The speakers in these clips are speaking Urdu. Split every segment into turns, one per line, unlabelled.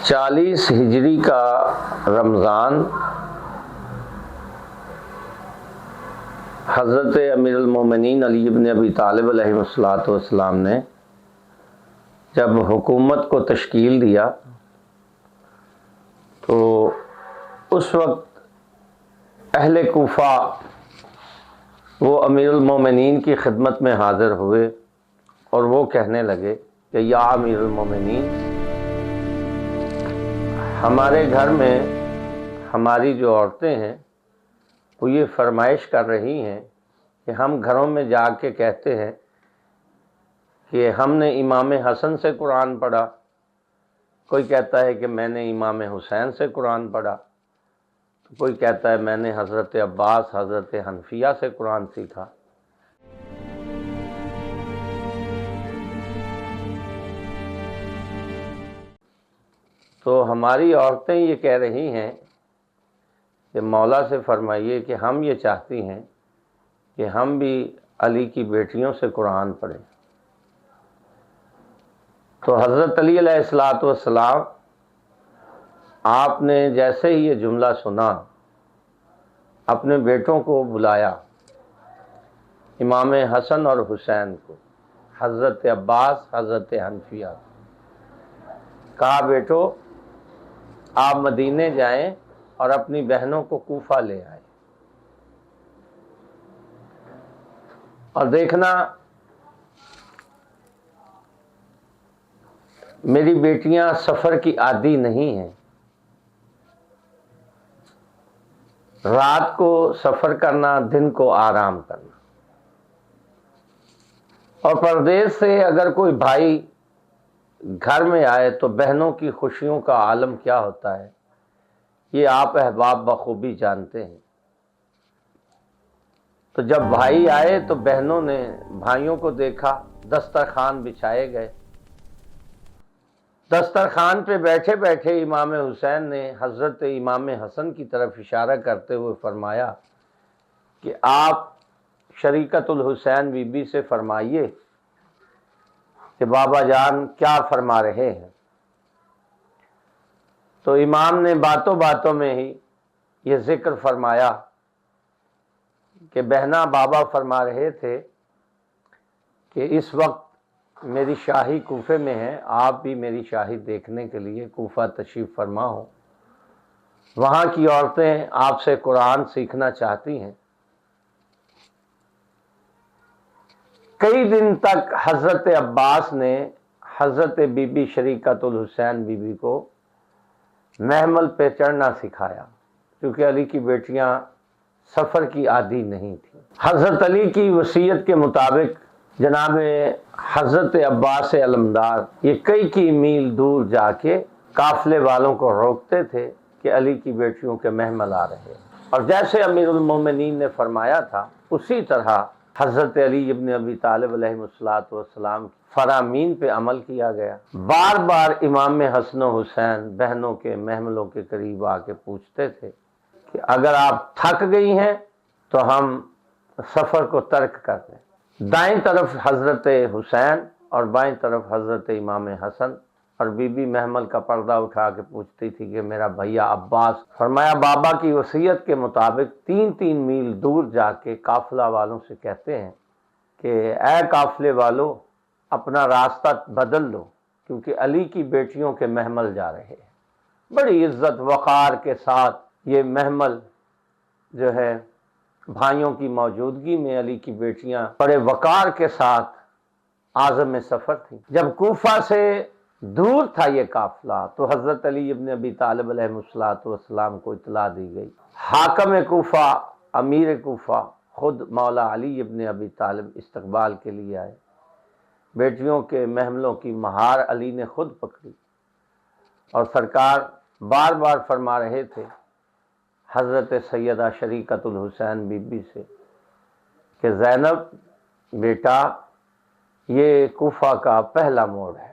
40 ہجری کا رمضان حضرت امیر المومنین علی بن ابی طالب علیہ الصلوۃ والسلام نے جب حکومت کو تشکیل دیا تو اس وقت اہل کوفہ وہ امیر المومنین کی خدمت میں حاضر ہوئے اور وہ کہنے لگے کہ یا امیر المومنین، ہمارے گھر میں ہماری جو عورتیں ہیں وہ یہ فرمائش کر رہی ہیں کہ ہم گھروں میں جا کے کہتے ہیں کہ ہم نے امام حسن سے قرآن پڑھا، کوئی کہتا ہے کہ میں نے امام حسین سے قرآن پڑھا، کوئی کہتا ہے میں نے حضرت عباس حضرت حنفیہ سے قرآن سیکھا۔ تو ہماری عورتیں یہ کہہ رہی ہیں کہ مولا سے فرمائیے کہ ہم یہ چاہتی ہیں کہ ہم بھی علی کی بیٹیوں سے قرآن پڑھیں۔ تو حضرت علی علیہ الصلوۃ والسلام آپ نے جیسے ہی یہ جملہ سنا اپنے بیٹوں کو بلایا، امام حسن اور حسین کو، حضرت عباس حضرت حنفیہ، کہا بیٹو آپ مدینے جائیں اور اپنی بہنوں کو کوفہ لے آئیں، اور دیکھنا میری بیٹیاں سفر کی عادی نہیں ہیں، رات کو سفر کرنا، دن کو آرام کرنا، اور پردیس سے اگر کوئی بھائی گھر میں آئے تو بہنوں کی خوشیوں کا عالم کیا ہوتا ہے یہ آپ احباب بخوبی جانتے ہیں۔ تو جب بھائی آئے تو بہنوں نے بھائیوں کو دیکھا، دسترخوان بچھائے گئے، دسترخوان پہ بیٹھے بیٹھے امام حسین نے حضرت امام حسن کی طرف اشارہ کرتے ہوئے فرمایا کہ آپ شریکت الحسین بی بی سے فرمائیے کہ بابا جان کیا فرما رہے ہیں۔ تو امام نے باتوں باتوں میں ہی یہ ذکر فرمایا کہ بہنا بابا فرما رہے تھے کہ اس وقت میری شاہی کوفے میں ہے، آپ بھی میری شاہی دیکھنے کے لیے کوفہ تشریف فرما ہو، وہاں کی عورتیں آپ سے قرآن سیکھنا چاہتی ہیں۔ کئی دن تک حضرت عباس نے حضرت بی بی شریکت الحسین بی بی کو محمل پہ چڑھنا سکھایا، کیونکہ علی کی بیٹیاں سفر کی عادی نہیں تھیں۔ حضرت علی کی وصیت کے مطابق جناب حضرت عباس علمدار یہ کئی میل دور جا کے قافلے والوں کو روکتے تھے کہ علی کی بیٹیوں کے محمل آ رہے ہیں، اور جیسے امیر المومنین نے فرمایا تھا اسی طرح حضرت علی ابن ابی طالب علیہ الصلوۃ والسلام فرامین پہ عمل کیا گیا۔ بار بار امام حسن و حسین بہنوں کے محملوں کے قریب آ کے پوچھتے تھے کہ اگر آپ تھک گئی ہیں تو ہم سفر کو ترک کر دیں۔ دائیں طرف حضرت حسین اور بائیں طرف حضرت امام حسن، اور بی بی محمل کا پردہ اٹھا کے پوچھتی تھی کہ میرا بھیا عباس۔ فرمایا بابا کی وصیت کے مطابق 3 میل دور جا کے قافلہ والوں سے کہتے ہیں کہ اے قافلے والو اپنا راستہ بدل لو، کیونکہ علی کی بیٹیوں کے محمل جا رہے ہیں۔ بڑی عزت وقار کے ساتھ یہ محمل جو ہے بھائیوں کی موجودگی میں علی کی بیٹیاں بڑے وقار کے ساتھ عازم سفر تھی۔ جب کوفہ سے دور تھا یہ قافلہ تو حضرت علی ابن ابی طالب علیہ الصلوۃ والسلام کو اطلاع دی گئی۔ حاکم کوفہ، امیر کوفہ خود مولا علی ابن ابی طالب استقبال کے لیے آئے۔ بیٹیوں کے محملوں کی مہار علی نے خود پکڑی، اور سرکار بار بار فرما رہے تھے حضرت سیدہ شریکت الحسین بی بی سے کہ زینب بیٹا یہ کوفہ کا پہلا موڑ ہے،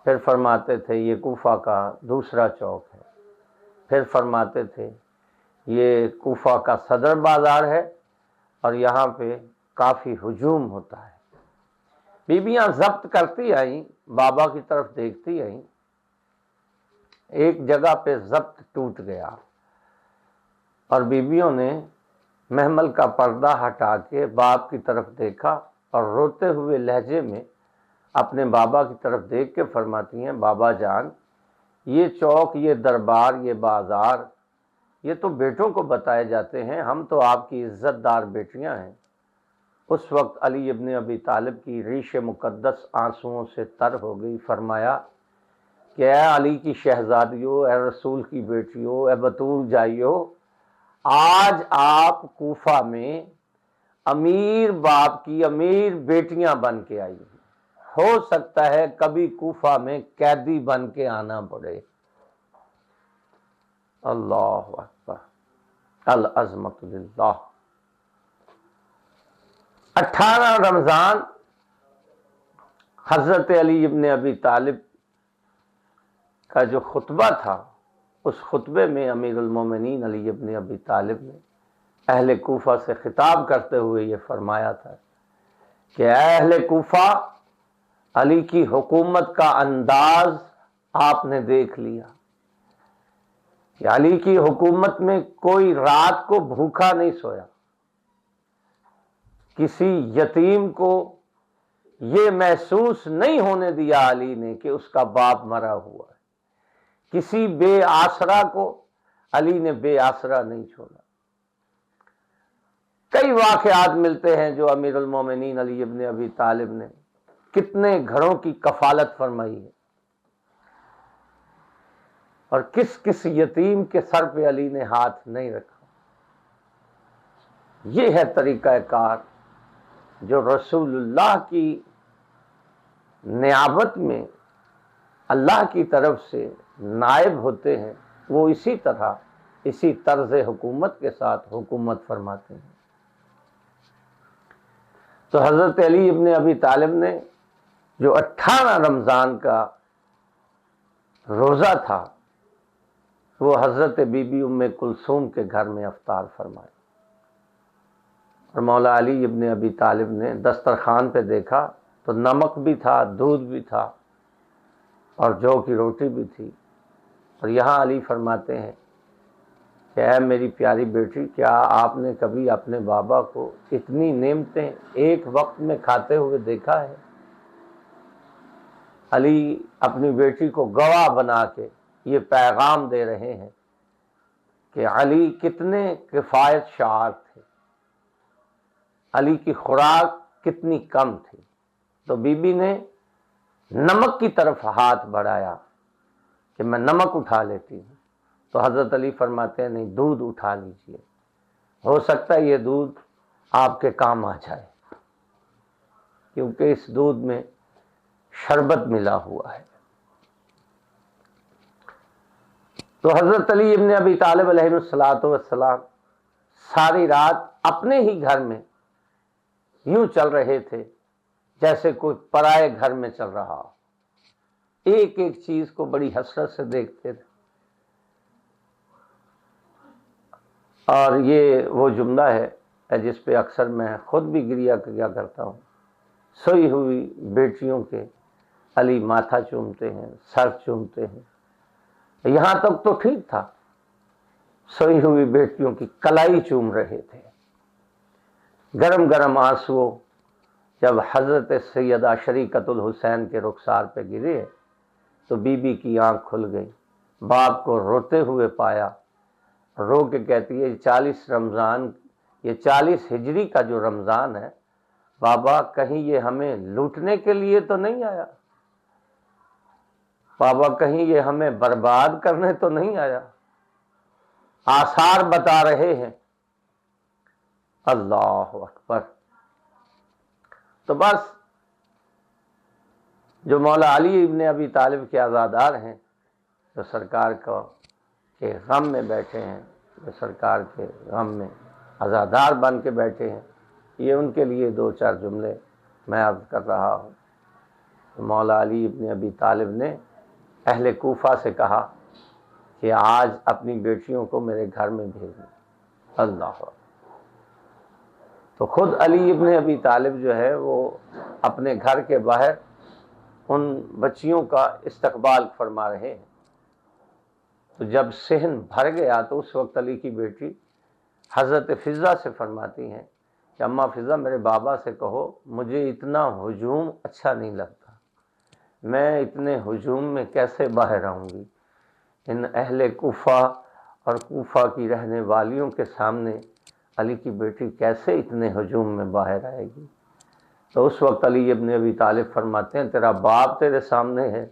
پھر فرماتے تھے یہ کوفہ کا دوسرا چوک ہے، پھر فرماتے تھے یہ کوفہ کا صدر بازار ہے اور یہاں پہ کافی ہجوم ہوتا ہے۔ بیویاں ضبط کرتی آئیں، بابا کی طرف دیکھتی آئیں ایک جگہ پہ ضبط ٹوٹ گیا اور بیویوں نے محمل کا پردہ ہٹا کے باپ کی طرف دیکھا اور روتے ہوئے لہجے میں اپنے بابا کی طرف دیکھ کے فرماتی ہیں، بابا جان، یہ چوک، یہ دربار، یہ بازار، یہ تو بیٹوں کو بتائے جاتے ہیں، ہم تو آپ کی عزت دار بیٹیاں ہیں۔ اس وقت علی ابن ابی طالب کی ریش مقدس آنسوؤں سے تر ہو گئی۔ فرمایا کہ اے علی کی شہزادیوں، اے رسول کی بیٹیوں، اے بطول جائیو، آج آپ کوفہ میں امیر باپ کی امیر بیٹیاں بن کے آئی ہیں، ہو سکتا ہے کبھی کوفہ میں قیدی بن کے آنا پڑے۔ اللہ اکبر، العظمت للہ۔ 18 رمضان حضرت علی ابن ابی طالب کا جو خطبہ تھا، اس خطبے میں امیر المومنین علی ابن ابی طالب نے اہل کوفہ سے خطاب کرتے ہوئے یہ فرمایا تھا کہ اے اہل کوفہ، علی کی حکومت کا انداز آپ نے دیکھ لیا کہ علی کی حکومت میں کوئی رات کو بھوکا نہیں سویا، کسی یتیم کو یہ محسوس نہیں ہونے دیا علی نے کہ اس کا باپ مرا ہوا ہے، کسی بے آسرا کو علی نے بے آسرا نہیں چھوڑا۔ کئی واقعات ملتے ہیں جو امیر المومنین علی ابن ابی طالب نے کتنے گھروں کی کفالت فرمائی ہے اور کس کس یتیم کے سر پہ علی نے ہاتھ نہیں رکھا۔ یہ ہے طریقہ کار جو رسول اللہ کی نیابت میں اللہ کی طرف سے نائب ہوتے ہیں، وہ اسی طرح اسی طرز حکومت کے ساتھ حکومت فرماتے ہیں۔ تو حضرت علی ابن ابی طالب نے جو 18 رمضان کا روزہ تھا، وہ حضرت بی بی ام کلثوم کے گھر میں افطار فرمائے، اور مولا علی ابن ابی طالب نے دسترخوان پہ دیکھا تو نمک بھی تھا، دودھ بھی تھا اور جو کی روٹی بھی تھی۔ اور یہاں علی فرماتے ہیں کہ اے میری پیاری بیٹی، کیا آپ نے کبھی اپنے بابا کو اتنی نعمتیں ایک وقت میں کھاتے ہوئے دیکھا ہے؟ علی اپنی بیٹی کو گواہ بنا کے یہ پیغام دے رہے ہیں کہ علی کتنے کفایت شعار تھے، علی کی خوراک کتنی کم تھی۔ تو بی بی نے نمک کی طرف ہاتھ بڑھایا کہ میں نمک اٹھا لیتی ہوں، تو حضرت علی فرماتے ہیں نہیں، دودھ اٹھا لیجئے، ہو سکتا ہے یہ دودھ آپ کے کام آ جائے، کیونکہ اس دودھ میں شربت ملا ہوا ہے۔ تو حضرت علی ابن ابی طالب علیہ السلام ساری رات اپنے ہی گھر میں یوں چل رہے تھے جیسے کوئی پرائے گھر میں چل رہا ہو، ایک ایک چیز کو بڑی حسرت سے دیکھتے تھے۔ اور یہ وہ جملہ ہے جس پہ اکثر میں خود بھی گریہ کیا کرتا ہوں، سوئی ہوئی بیٹیوں کے علی ماتھا چومتے ہیں، سر چومتے ہیں۔ یہاں تک تو ٹھیک تھا، سوئی ہوئی بیٹیوں کی کلائی چوم رہے تھے۔ گرم گرم آنسو جب حضرت سیدہ شریکت الحسین کے رخسار پہ گرے تو بی بی کی آنکھ کھل گئی، باپ کو روتے ہوئے پایا، رو کے کہتی ہے 40 رمضان، یہ 40 ہجری کا جو رمضان ہے، بابا کہیں یہ ہمیں لوٹنے کے لیے تو نہیں آیا؟ بابا کہیں یہ ہمیں برباد کرنے تو نہیں آیا؟ آثار بتا رہے ہیں۔ اللہ اکبر۔ تو بس جو مولا علی ابن ابی طالب کے عزادار ہیں، جو سرکار کے غم میں بیٹھے ہیں، جو سرکار کے غم میں عزادار بن کے بیٹھے ہیں، یہ ان کے لیے 2-4 جملے میں عرض کر رہا ہوں۔ مولا علی ابن ابی طالب نے اہل کوفہ سے کہا کہ آج اپنی بیٹیوں کو میرے گھر میں بھیجنا۔ اللہ، تو خود علی ابن ابی طالب جو ہے وہ اپنے گھر کے باہر ان بچیوں کا استقبال فرما رہے ہیں۔ تو جب صحن بھر گیا تو اس وقت علی کی بیٹی حضرت فضہ سے فرماتی ہیں کہ اماں فضہ میرے بابا سے کہو مجھے اتنا ہجوم اچھا نہیں لگتا، میں اتنے ہجوم میں کیسے باہر آؤں گی، ان اہل کوفہ اور کوفہ کی رہنے والیوں کے سامنے علی کی بیٹی کیسے اتنے ہجوم میں باہر آئے گی۔ تو اس وقت علی ابن ابی طالب فرماتے ہیں تیرا باپ تیرے سامنے ہے،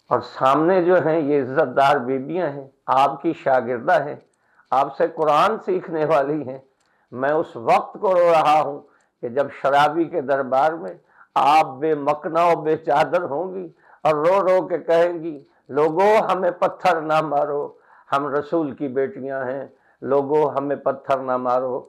اور سامنے جو ہیں یہ عزت دار بیبیاں ہیں، آپ کی شاگردہ ہیں، آپ سے قرآن سیکھنے والی ہیں، میں اس وقت کو رو رہا ہوں کہ جب شرابی کے دربار میں آپ بے مکنا و بے چادر ہوں گی اور رو رو کے کہیں گی لوگوں ہمیں پتھر نہ مارو، ہم رسول کی بیٹیاں ہیں، لوگوں ہمیں پتھر نہ مارو،